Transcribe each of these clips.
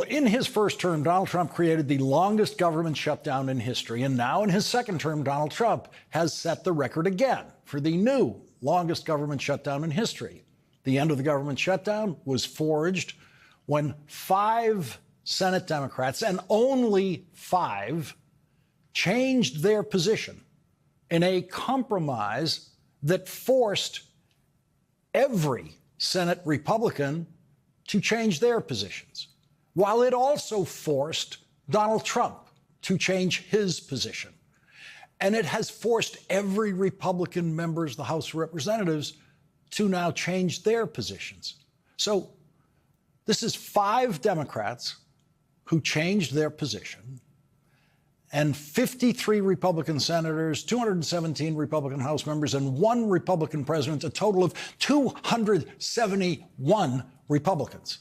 In his first term, Donald Trump created the longest government shutdown in history. And now in his second term, Donald Trump has set the record again for the new longest government shutdown in history. The end of the government shutdown was forged when 5 Senate Democrats, and only 5, changed their position in a compromise that forced every Senate Republican to change their positions, while it also forced Donald Trump to change his position. And it has forced every Republican member of the House of Representatives to now change their positions. So this is 5 Democrats who changed their position, and 53 Republican senators, 217 Republican House members, and 1 Republican president, a total of 271 Republicans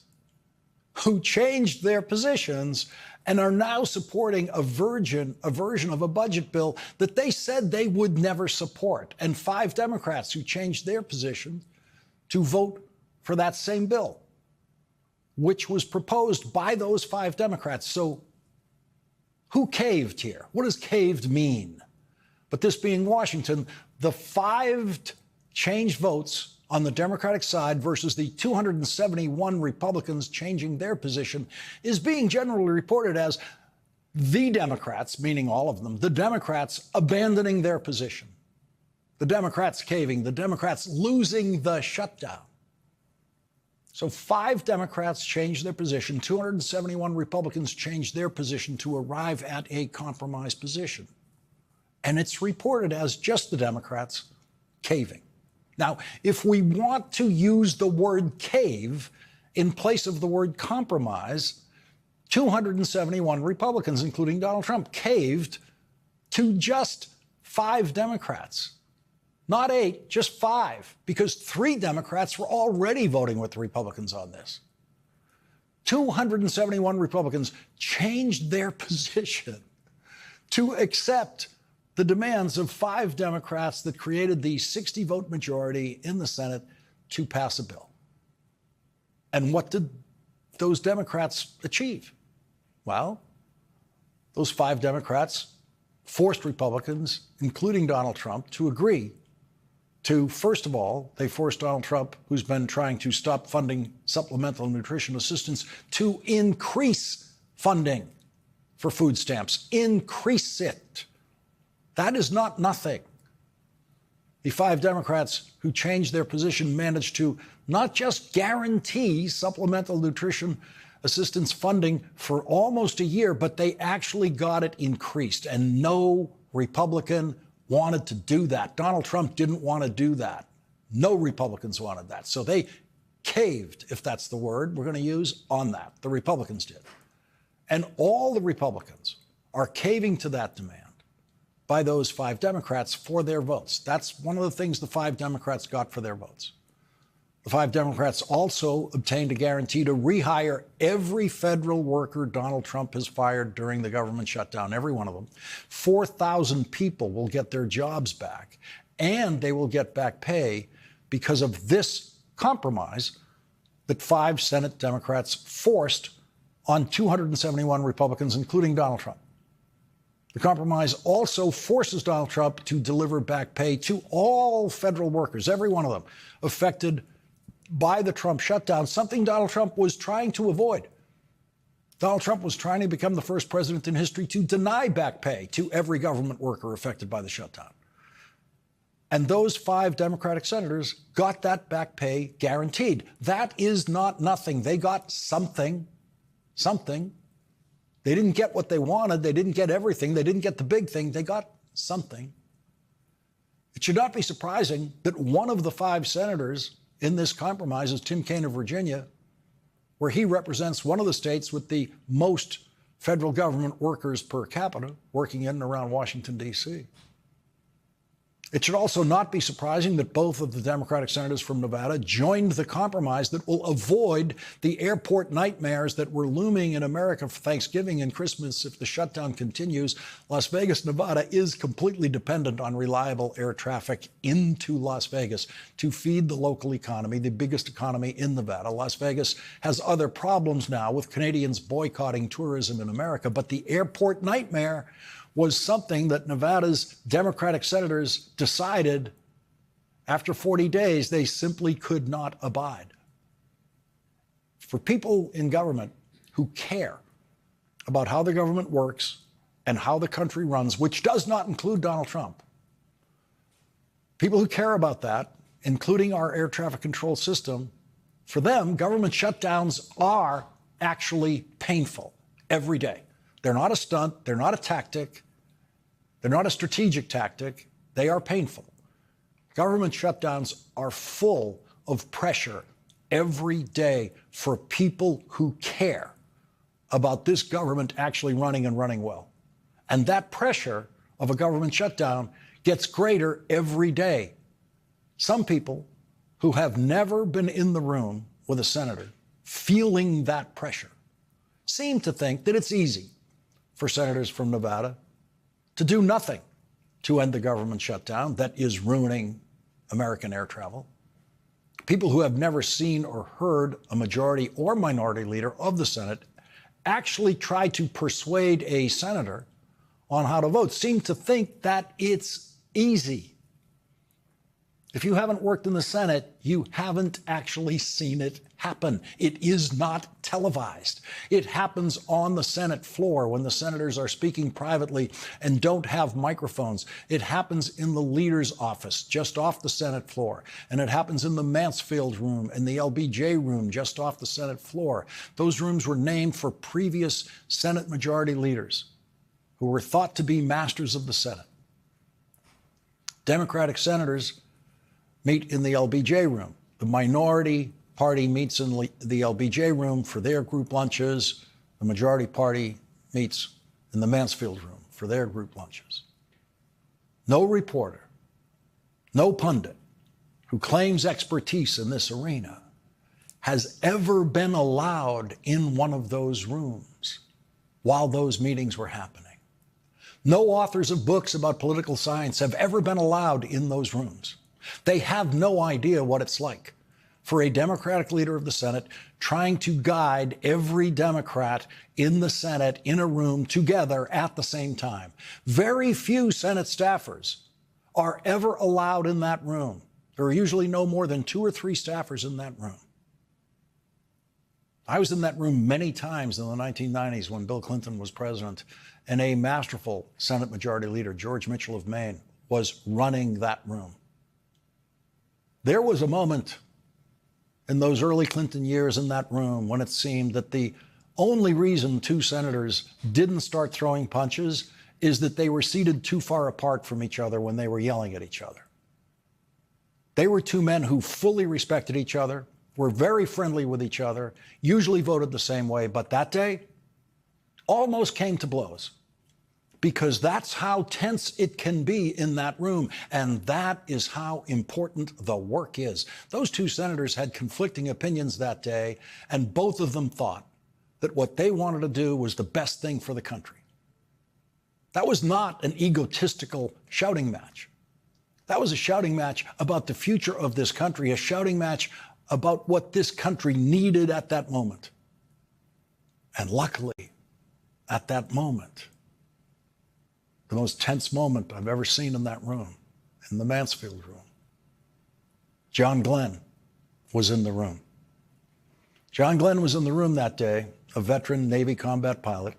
who changed their positions and are now supporting a version of a budget bill that they said they would never support, and 5 Democrats who changed their position to vote for that same bill, which was proposed by those 5 Democrats. So who caved here? What does caved mean? But this being Washington, the 5 changed votes on the Democratic side versus the 271 Republicans changing their position is being generally reported as the Democrats, meaning all of them, the Democrats abandoning their position, the Democrats caving, the Democrats losing the shutdown. So 5 Democrats changed their position, 271 Republicans changed their position to arrive at a compromise position. And it's reported as just the Democrats caving. Now, if we want to use the word cave in place of the word compromise, 271 Republicans, including Donald Trump, caved to just 5 Democrats. Not 8, just 5, because 3 Democrats were already voting with the Republicans on this. 271 Republicans changed their position to accept the demands of 5 Democrats that created the 60-vote majority in the Senate to pass a bill. And what did those Democrats achieve? Well, those 5 Democrats forced Republicans, including Donald Trump, to agree to, first of all, they forced Donald Trump, who's been trying to stop funding supplemental nutrition assistance, to increase funding for food stamps. Increase it. That is not nothing. The 5 Democrats who changed their position managed to not just guarantee supplemental nutrition assistance funding for almost a year, but they actually got it increased. And no Republican wanted to do that. Donald Trump didn't want to do that. No Republicans wanted that. So they caved, if that's the word we're going to use, on that. The Republicans did. And all the Republicans are caving to that demand by those 5 Democrats for their votes. That's one of the things the 5 Democrats got for their votes. The 5 Democrats also obtained a guarantee to rehire every federal worker Donald Trump has fired during the government shutdown, every one of them. 4,000 people will get their jobs back, and they will get back pay because of this compromise that 5 Senate Democrats forced on 271 Republicans, including Donald Trump. The compromise also forces Donald Trump to deliver back pay to all federal workers, every one of them, affected by the Trump shutdown, something Donald Trump was trying to avoid. Donald Trump was trying to become the first president in history to deny back pay to every government worker affected by the shutdown. And those 5 Democratic senators got that back pay guaranteed. That is not nothing. They got something. They didn't get what they wanted. They didn't get everything. They didn't get the big thing. They got something. It should not be surprising that one of the 5 senators in this compromise is Tim Kaine of Virginia, where he represents one of the states with the most federal government workers per capita working in and around Washington, D.C. It should also not be surprising that both of the Democratic senators from Nevada joined the compromise that will avoid the airport nightmares that were looming in America for Thanksgiving and Christmas if the shutdown continues. Las Vegas, Nevada is completely dependent on reliable air traffic into Las Vegas to feed the local economy, the biggest economy in Nevada. Las Vegas has other problems now with Canadians boycotting tourism in America, but the airport nightmare was something that Nevada's Democratic senators decided after 40 days they simply could not abide. For people in government who care about how the government works and how the country runs, which does not include Donald Trump, people who care about that, including our air traffic control system, for them, government shutdowns are actually painful every day. They're not a stunt. They're not a tactic. They're not a strategic tactic. They are painful. Government shutdowns are full of pressure every day for people who care about this government actually running and running well. And that pressure of a government shutdown gets greater every day. Some people who have never been in the room with a senator feeling that pressure seem to think that it's easy for senators from Nevada to do nothing to end the government shutdown that is ruining American air travel. People who have never seen or heard a majority or minority leader of the Senate actually try to persuade a senator on how to vote seem to think that it's easy. If you haven't worked in the Senate, you haven't actually seen it happen. It is not televised. It happens on the Senate floor when the senators are speaking privately and don't have microphones. It happens in the leader's office just off the Senate floor. And it happens in the Mansfield room and the LBJ room just off the Senate floor. Those rooms were named for previous Senate majority leaders who were thought to be masters of the Senate. Democratic senators meet in the LBJ room. The minority party meets in the LBJ room for their group lunches. The majority party meets in the Mansfield room for their group lunches. No reporter, no pundit who claims expertise in this arena has ever been allowed in one of those rooms while those meetings were happening. No authors of books about political science have ever been allowed in those rooms. They have no idea what it's like for a Democratic leader of the Senate trying to guide every Democrat in the Senate in a room together at the same time. Very few Senate staffers are ever allowed in that room. There are usually no more than 2 or 3 staffers in that room. I was in that room many times in the 1990s when Bill Clinton was president, and a masterful Senate Majority Leader, George Mitchell of Maine, was running that room. There was a moment in those early Clinton years in that room when it seemed that the only reason 2 senators didn't start throwing punches is that they were seated too far apart from each other when they were yelling at each other. They were 2 men who fully respected each other, were very friendly with each other, usually voted the same way, but that day almost came to blows. Because that's how tense it can be in that room. And that is how important the work is. Those 2 senators had conflicting opinions that day, and both of them thought that what they wanted to do was the best thing for the country. That was not an egotistical shouting match. That was a shouting match about the future of this country, a shouting match about what this country needed at that moment. And luckily, at that moment, the most tense moment I've ever seen in that room, in the Mansfield room, John Glenn was in the room. John Glenn was in the room that day, a veteran Navy combat pilot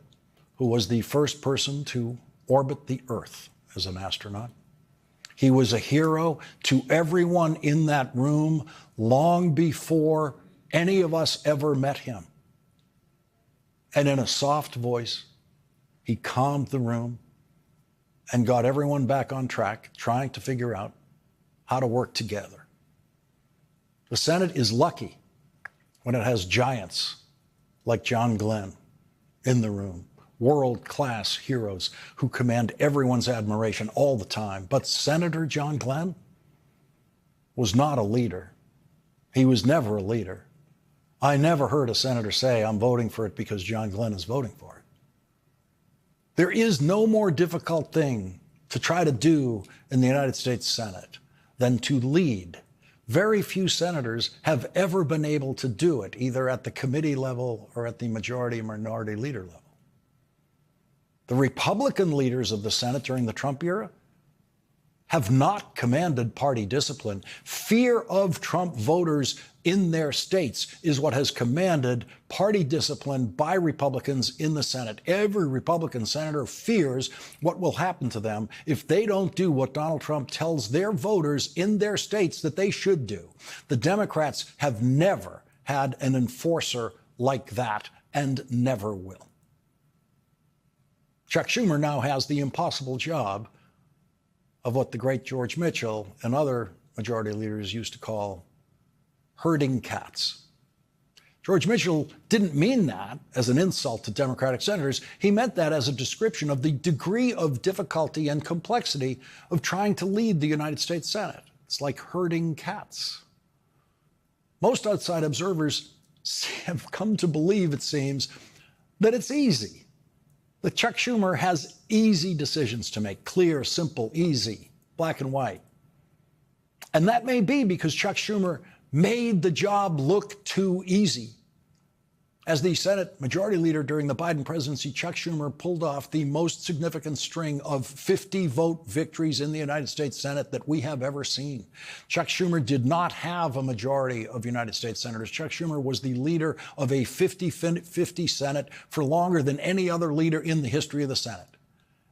who was the first person to orbit the Earth as an astronaut. He was a hero to everyone in that room long before any of us ever met him. And in a soft voice, he calmed the room and got everyone back on track, trying to figure out how to work together. The Senate is lucky when it has giants like John Glenn in the room, world-class heroes who command everyone's admiration all the time. But Senator John Glenn was not a leader. He was never a leader. I never heard a senator say, I'm voting for it because John Glenn is voting for it. There is no more difficult thing to try to do in the United States Senate than to lead. Very few senators have ever been able to do it, either at the committee level or at the majority and minority leader level. The Republican leaders of the Senate during the Trump era have not commanded party discipline. Fear of Trump voters in their states is what has commanded party discipline by Republicans in the Senate. Every Republican senator fears what will happen to them if they don't do what Donald Trump tells their voters in their states that they should do. The Democrats have never had an enforcer like that and never will. Chuck Schumer now has the impossible job of what the great George Mitchell and other majority leaders used to call herding cats. George Mitchell didn't mean that as an insult to Democratic senators. He meant that as a description of the degree of difficulty and complexity of trying to lead the United States Senate. It's like herding cats. Most outside observers have come to believe, it seems, that it's easy. That Chuck Schumer has easy decisions to make, clear, simple, easy, black and white. And that may be because Chuck Schumer made the job look too easy. As the Senate Majority Leader during the Biden presidency, Chuck Schumer pulled off the most significant string of 50-vote victories in the United States Senate that we have ever seen. Chuck Schumer did not have a majority of United States senators. Chuck Schumer was the leader of a 50-50 Senate for longer than any other leader in the history of the Senate.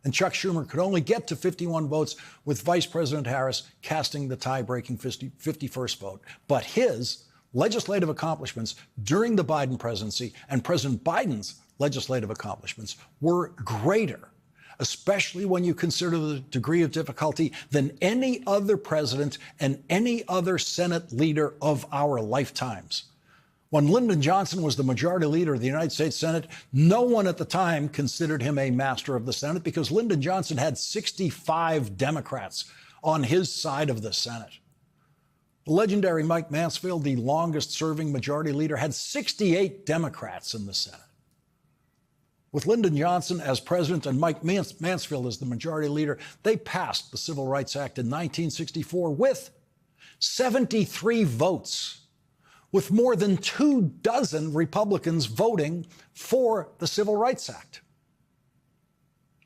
And Chuck Schumer could only get to 51 votes with Vice President Harris casting the tie-breaking 51st vote. But his legislative accomplishments during the Biden presidency and President Biden's legislative accomplishments were greater, especially when you consider the degree of difficulty than any other president and any other Senate leader of our lifetimes. When Lyndon Johnson was the majority leader of the United States Senate, no one at the time considered him a master of the Senate because Lyndon Johnson had 65 Democrats on his side of the Senate. The legendary Mike Mansfield, the longest-serving majority leader, had 68 Democrats in the Senate. With Lyndon Johnson as president and Mike Mansfield as the majority leader, they passed the Civil Rights Act in 1964 with 73 votes, with more than 24 Republicans voting for the Civil Rights Act.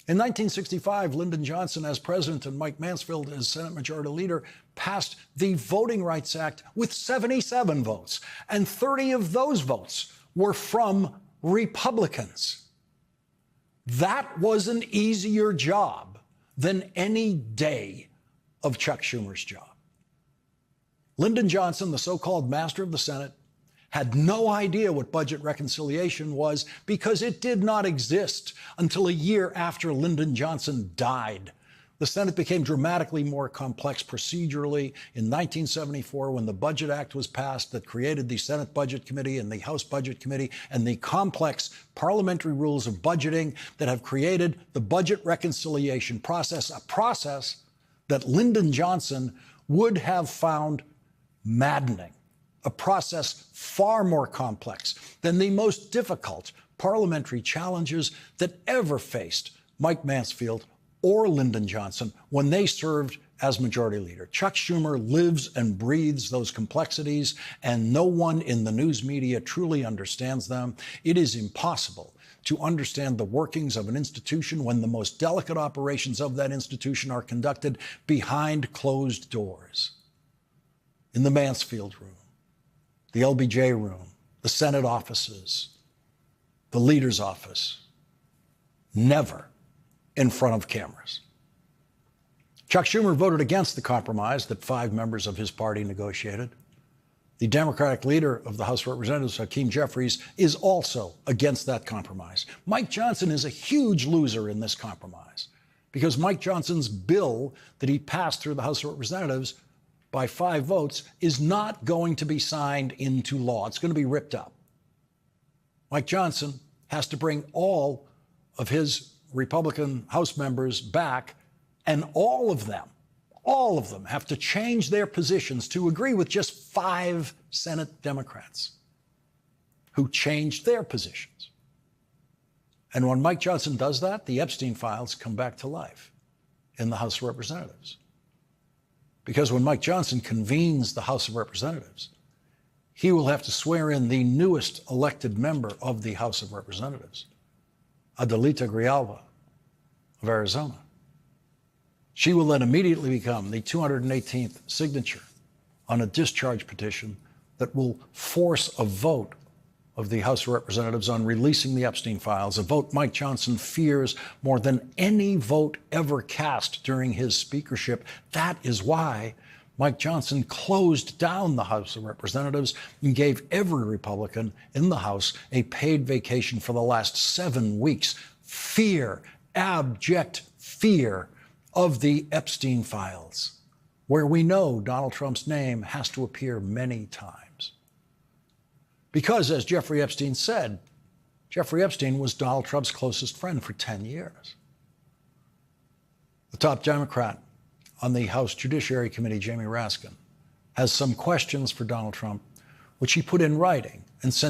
In 1965, Lyndon Johnson as president and Mike Mansfield as Senate Majority Leader passed the Voting Rights Act with 77 votes, and 30 of those votes were from Republicans. That was an easier job than any day of Chuck Schumer's job. Lyndon Johnson, the so-called master of the Senate, had no idea what budget reconciliation was because it did not exist until a year after Lyndon Johnson died. The Senate became dramatically more complex procedurally in 1974 when the Budget Act was passed that created the Senate Budget Committee and the House Budget Committee and the complex parliamentary rules of budgeting that have created the budget reconciliation process, a process that Lyndon Johnson would have found maddening. A process far more complex than the most difficult parliamentary challenges that ever faced Mike Mansfield or Lyndon Johnson when they served as majority leader. Chuck Schumer lives and breathes those complexities, and no one in the news media truly understands them. It is impossible to understand the workings of an institution when the most delicate operations of that institution are conducted behind closed doors. In the Mansfield room, the LBJ room, the Senate offices, the leader's office, never in front of cameras. Chuck Schumer voted against the compromise that 5 members of his party negotiated. The Democratic leader of the House of Representatives, Hakeem Jeffries, is also against that compromise. Mike Johnson is a huge loser in this compromise because Mike Johnson's bill that he passed through the House of Representatives by 5 votes is not going to be signed into law. It's going to be ripped up. Mike Johnson has to bring all of his Republican House members back, and all of them have to change their positions to agree with just 5 Senate Democrats who changed their positions. And when Mike Johnson does that, the Epstein files come back to life in the House of Representatives. Because when Mike Johnson convenes the House of Representatives, he will have to swear in the newest elected member of the House of Representatives, Adelita Grijalva of Arizona. She will then immediately become the 218th signature on a discharge petition that will force a vote of the House of Representatives on releasing the Epstein files, a vote Mike Johnson fears more than any vote ever cast during his speakership. That is why Mike Johnson closed down the House of Representatives and gave every Republican in the House a paid vacation for the last 7 weeks. Fear, abject fear of the Epstein files, where we know Donald Trump's name has to appear many times. Because, as Jeffrey Epstein said, Jeffrey Epstein was Donald Trump's closest friend for 10 years. The top Democrat on the House Judiciary Committee, Jamie Raskin, has some questions for Donald Trump, which he put in writing and sent